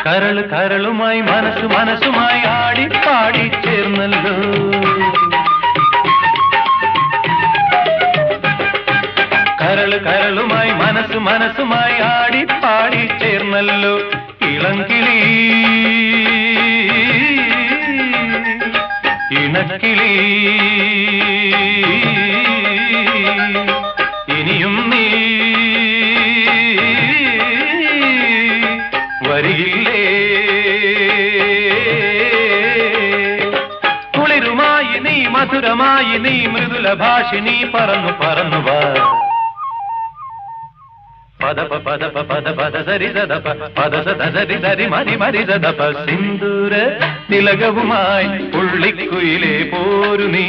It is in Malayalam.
കരള് കരളുമായി മനസ്സ് മനസ്സുമായി ആടി പാടി ചേർന്നല്ലോ. കരള് കരളുമായി മനസ്സ് മനസ്സുമായി ആടി പാടി ചേർന്നല്ലോ. ഇളങ്കിളി ഇണക്കിളി ഇനിയും നീ വരികില്ലേ? കുളിരുമായി നീ മധുരമായി നീ മൃദുല ഭാഷിണി പറന്നു പറന്നു വാ. പദപ പദപ പദ പദ സരി സദപ പദ സദ സരി സരി മരി മരി സദപ. സിന്ദൂര തിലകവുമായി പുള്ളിക്കുയിലേ പോരു നീ.